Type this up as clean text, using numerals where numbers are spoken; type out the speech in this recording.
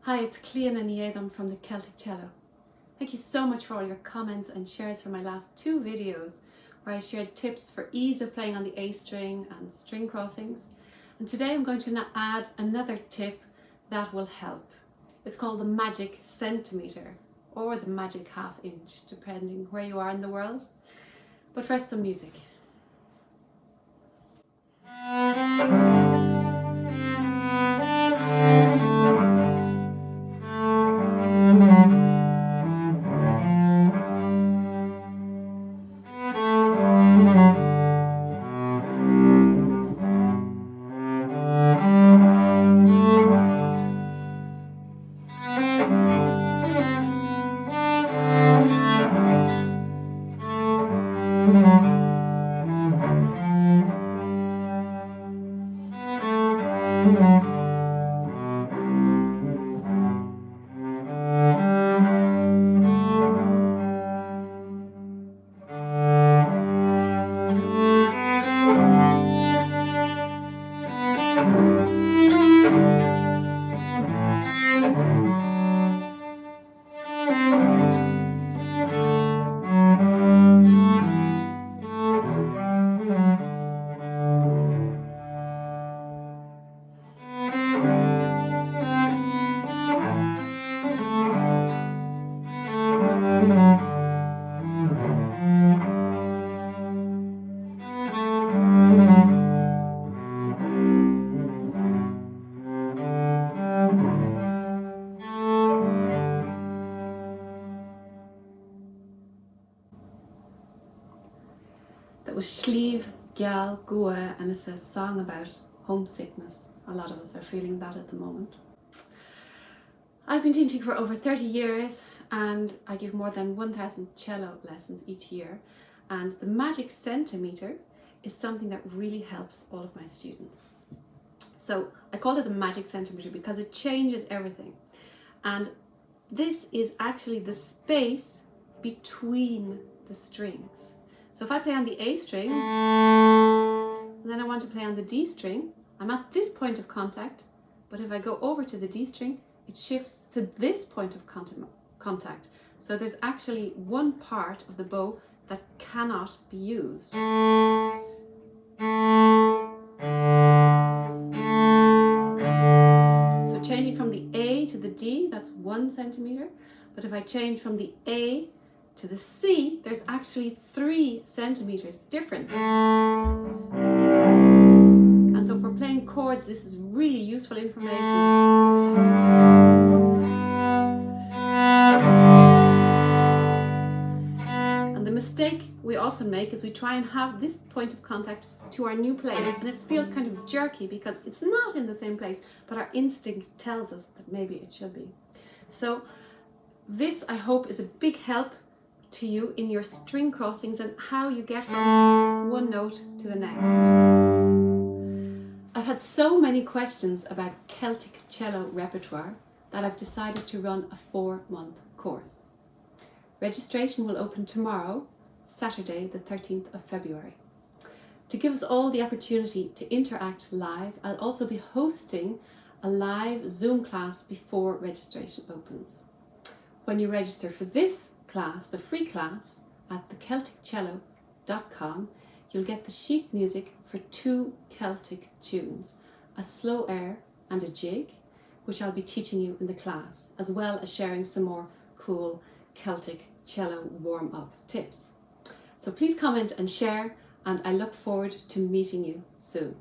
Hi, it's Clíodhna Ní Aodáin from the Celtic Cello. Thank you so much for all your comments and shares for my last two videos where I shared tips for ease of playing on the A string and string crossings. And today I'm going to add another tip that will help. It's called the magic centimetre or the magic half inch, depending where you are in the world. But first, some music. That was Sliabh Geal, gCua, and it's a song about homesickness. A lot of us are feeling that at the moment. I've been teaching for over 30 years and I give more than 1,000 cello lessons each year, and the magic centimetre is something that really helps all of my students. So I call it the magic centimetre because it changes everything, and this is actually the space between the strings. So if I play on the A string and then I want to play on the D string, I'm at this point of contact, but if I go over to the D string, it shifts to this point of contact. So there's actually one part of the bow that cannot be used. So changing from the A to the D, that's 1 centimetre, but if I change from the A to the C, there's actually 3 centimetres difference. And so for playing chords, this is really useful information. And the mistake we often make is we try and have this point of contact to our new place, and it feels kind of jerky because it's not in the same place, but our instinct tells us that maybe it should be. So this, I hope, is a big help to you in your string crossings and how you get from one note to the next. I've had so many questions about Celtic cello repertoire that I've decided to run a 4-month course. Registration will open tomorrow, Saturday the 13th of February. To give us all the opportunity to interact live, I'll also be hosting a live Zoom class before registration opens. When you register for this class, the free class, at thecelticcello.com, you'll get the sheet music for 2 Celtic tunes, a slow air and a jig, which I'll be teaching you in the class, as well as sharing some more cool Celtic cello warm-up tips. So please comment and share, and I look forward to meeting you soon.